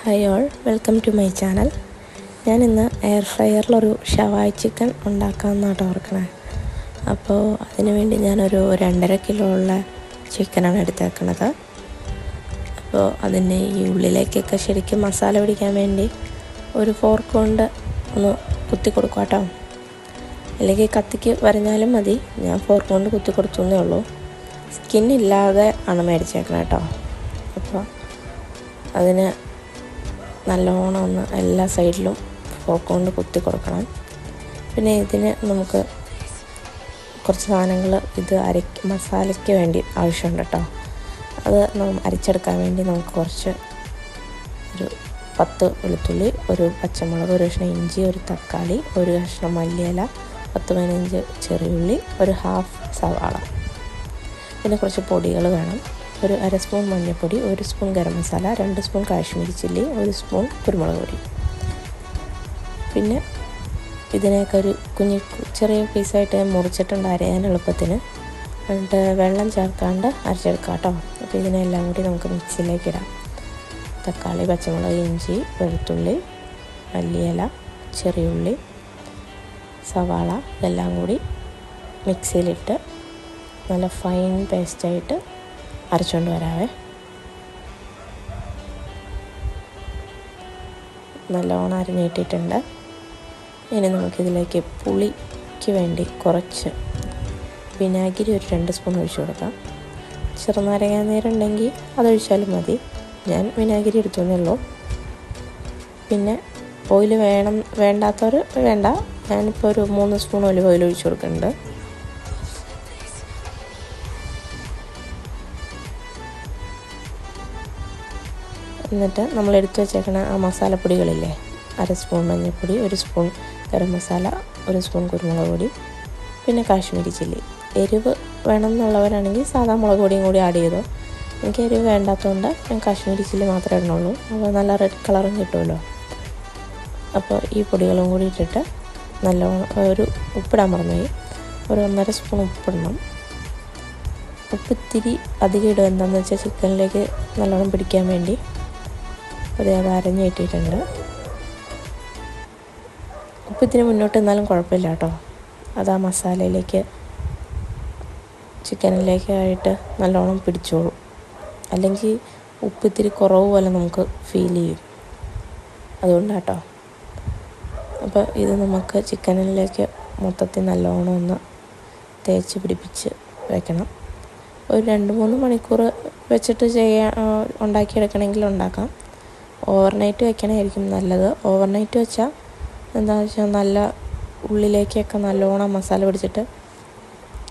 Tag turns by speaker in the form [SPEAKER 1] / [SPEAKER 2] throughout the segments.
[SPEAKER 1] Hi all, welcome to my channel. ഞാനിന്ന് air ഫ്രയറിലൊരു ഷവായി ചിക്കൻ ഉണ്ടാക്കാമെന്നാണ് ഓർക്കണേ. അപ്പോൾ അതിനു വേണ്ടി ഞാനൊരു 2.5 കിലോ ഉള്ള ചിക്കനാണ് എടുത്തേക്കണത്. അപ്പോൾ അതിന് ഈ ഉള്ളിലേക്കൊക്കെ ശരിക്കും മസാല പിടിക്കാൻ വേണ്ടി ഒരു ഫോർക്ക് കൊണ്ട് ഒന്ന് കുത്തി കൊടുക്കുക കേട്ടോ. അല്ലെങ്കിൽ കത്തിക്ക് വരഞ്ഞാലും മതി, ഞാൻ ഫോർക്ക് കൊണ്ട് കുത്തി കൊടുത്തേ ഉള്ളൂ. സ്കിന്നില്ലാതെ ആണ് മേടിച്ചേക്കണം കേട്ടോ. അപ്പോൾ അതിന് നല്ലോണം ഒന്ന് എല്ലാ സൈഡിലും ഫോർക്ക് കൊണ്ട് കുത്തി കൊടുക്കണം. പിന്നെ ഇതിന് നമുക്ക് കുറച്ച് സാധനങ്ങൾ മസാലയ്ക്ക് വേണ്ടി ആവശ്യമുണ്ട് കേട്ടോ. അത് അരച്ചെടുക്കാൻ വേണ്ടി നമുക്ക് കുറച്ച് ഒരു 10 വെളുത്തുള്ളി, ഒരു പച്ചമുളക്, ഒരു കഷ്ണം ഇഞ്ചി, ഒരു തക്കാളി, ഒരു കഷ്ണം മല്ലിയില, 10-15 ചെറിയുള്ളി, ഒരു ഹാഫ് സവാള, പിന്നെ കുറച്ച് പൊടികൾ വേണം. ഒരു 1/2 സ്പൂൺ മഞ്ഞൾപ്പൊടി, 1 spoon garam masala, 2 spoon Kashmiri chilli, 1 spoon കുരുമുളക് പൊടി. പിന്നെ ഇതിനൊക്കെ ഒരു ചെറിയ പീസായിട്ട് മുറിച്ചിട്ടുണ്ട് അരയാൻ എളുപ്പത്തിന്. എന്നിട്ട് വെള്ളം ചേർക്കാണ്ട് അരച്ചെടുക്കാം കേട്ടോ. അപ്പോൾ ഇതിനെല്ലാം കൂടി നമുക്ക് മിക്സിയിലേക്ക് ഇടാം. തക്കാളി, പച്ചമുളക്, ഇഞ്ചി, വെളുത്തുള്ളി, മല്ലിയില, ചെറിയുള്ളി, സവാള ഇതെല്ലാം കൂടി മിക്സിയിലിട്ട് നല്ല ഫൈൻ പേസ്റ്റായിട്ട് അരച്ചുകൊണ്ട് വരാവേ. നല്ലോണം അരിഞ്ഞിട്ടിട്ടുണ്ട്. ഇനി നമുക്കിതിലേക്ക് പുളിക്ക് വേണ്ടി കുറച്ച് വിനാഗിരി ഒരു 2 സ്പൂൺ ഒഴിച്ചു കൊടുക്കാം. ചെറുനാരങ്ങ നീരുണ്ടെങ്കിൽ അതൊഴിച്ചാലും മതി, ഞാൻ വിനാഗിരി എടുത്തേ ഉള്ളൂ. പിന്നെ ഓയിൽ വേണ്ടാത്തവർ വേണ്ട, ഞാനിപ്പോൾ ഒരു 3 സ്പൂൺ ഒലിവ് ഓയിൽ ഒഴിച്ചു കൊടുക്കുന്നുണ്ട്. എന്നിട്ട് നമ്മൾ എടുത്തു വെച്ചേക്കണ ആ മസാലപ്പൊടികളില്ലേ, 1/2 സ്പൂൺ മഞ്ഞൾപ്പൊടി, 1 സ്പൂൺ ഗരം മസാല, 1 സ്പൂൺ കുരുമുളക് പൊടി, പിന്നെ കാശ്മീരി ചില്ലി. എരിവ് വേണം എന്നുള്ളവരാണെങ്കിൽ സാധാ മുളക് പൊടിയും കൂടി ആഡ് ചെയ്തോ. എനിക്ക് എരിവ് വേണ്ടാത്തതുകൊണ്ട് ഞാൻ കാശ്മീരി ചില്ലി മാത്രമേ ഇടുന്നുള്ളൂ. അപ്പോൾ നല്ല റെഡ് കളറും കിട്ടുമല്ലോ. അപ്പോൾ ഈ പൊടികളും കൂടി ഇട്ടിട്ട് നല്ലോണം ഒരു ഉപ്പിടാൻ മറന്നുപോയി, ഒരു 1.5 സ്പൂൺ ഉപ്പിടണം. ഉപ്പ് ഇത്തിരി അധികം ഇടുക, എന്താണെന്ന് വെച്ചാൽ ചിക്കനിലേക്ക് നല്ലോണം പിടിക്കാൻ വേണ്ടി. അത് അരഞ്ഞ് കിട്ടിയിട്ടുണ്ട്. ഉപ്പ് ഇത്തിരി മുന്നോട്ട് നിന്നാലും കുഴപ്പമില്ല കേട്ടോ. അത് ആ മസാലയിലേക്ക് ചിക്കനിലേക്കായിട്ട് നല്ലോണം പിടിച്ചോളും. അല്ലെങ്കിൽ ഉപ്പ് ഇത്തിരി കുറവ് പോലെ നമുക്ക് ഫീൽ ചെയ്യും, അതുകൊണ്ടാണ് കേട്ടോ. അപ്പോൾ ഇത് നമുക്ക് ചിക്കനിലേക്ക് മൊത്തത്തിൽ നല്ലോണം ഒന്ന് തേച്ച് പിടിപ്പിച്ച് വെക്കണം. ഒരു 2-3 മണിക്കൂർ വെച്ചിട്ട് ഉണ്ടാക്കിയെടുക്കണമെങ്കിൽ ഉണ്ടാക്കാം. ഓവർനൈറ്റ് വെക്കണമായിരിക്കും നല്ലത്. ഓവർനൈറ്റ് വെച്ചാൽ എന്താണെന്ന് വെച്ചാൽ നല്ല ഉള്ളിലേക്കൊക്കെ നല്ലോണം മസാല പിടിച്ചിട്ട്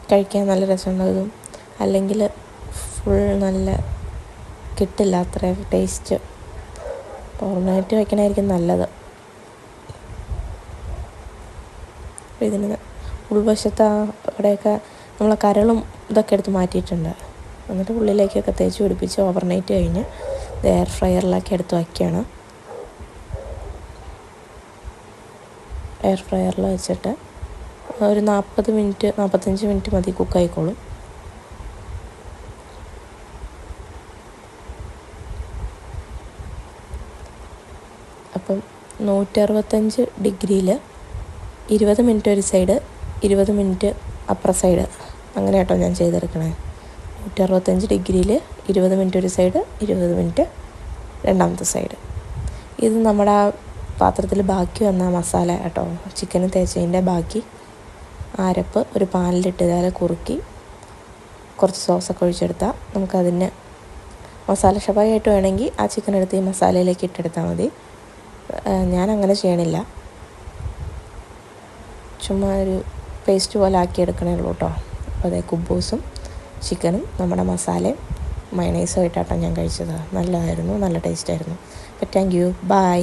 [SPEAKER 1] കഴിക്കാൻ നല്ല രസമുണ്ടാകും. അല്ലെങ്കിൽ ഫുൾ നല്ല കിട്ടില്ല അത്ര ടേസ്റ്റ്. ഓവർനൈറ്റ് വെക്കണമായിരിക്കും നല്ലത്. ഇതിന് ഉൾവശത്ത് അവിടെയൊക്കെ നമ്മളെ കരളും ഇതൊക്കെ എടുത്ത് മാറ്റിയിട്ടുണ്ട്. എന്നിട്ട് ഉള്ളിലേക്കൊക്കെ തേച്ച് പിടിപ്പിച്ച് ഓവർനൈറ്റ് കഴിഞ്ഞ് എയർ ഫ്രയറിലൊക്കെ എടുത്ത് വയ്ക്കുകയാണ്. എയർ ഫ്രയറിൽ വെച്ചിട്ട് ഒരു 45 മിനിറ്റ് മതി, കുക്കായിക്കോളും. അപ്പം 165 ഡിഗ്രിയിൽ 20 മിനിറ്റ് ഒരു സൈഡ്, 20 മിനിറ്റ് അപ്പുറ സൈഡ്, അങ്ങനെ കേട്ടോ ഞാൻ ചെയ്തെടുക്കണേ. 165 ഡിഗ്രിയിൽ 20 മിനിറ്റ് ഒരു സൈഡ്, 20 മിനിറ്റ് രണ്ടാമത്തെ സൈഡ്. ഇത് നമ്മുടെ ആ പാത്രത്തിൽ ബാക്കി വന്ന മസാല കേട്ടോ, ചിക്കന് തേച്ചതിൻ്റെ ബാക്കി അരപ്പ് ഒരു പാനിലിട്ട് ഇതാലെ കുറുക്കി കുറച്ച് സോസൊക്കെ ഒഴിച്ചെടുത്താൽ നമുക്കതിന് മസാല ഷവായി ആയിട്ട് വേണമെങ്കിൽ ആ ചിക്കൻ എടുത്ത് ഈ മസാലയിലേക്ക് ഇട്ടെടുത്താൽ മതി. ഞാനങ്ങനെ ചെയ്യണില്ല, ചുമ്മാ ഒരു പേസ്റ്റ് പോലെ ആക്കി എടുക്കണേ ഉള്ളൂ കേട്ടോ. അപ്പോൾ അതേ കുബൂസും ചിക്കനും നമ്മുടെ മസാലയും മയണൈസും ആയിട്ടാണ് ഞാൻ കഴിച്ചത്. നല്ലതായിരുന്നു, നല്ല ടേസ്റ്റായിരുന്നു. അപ്പോൾ താങ്ക് യു, ബൈ.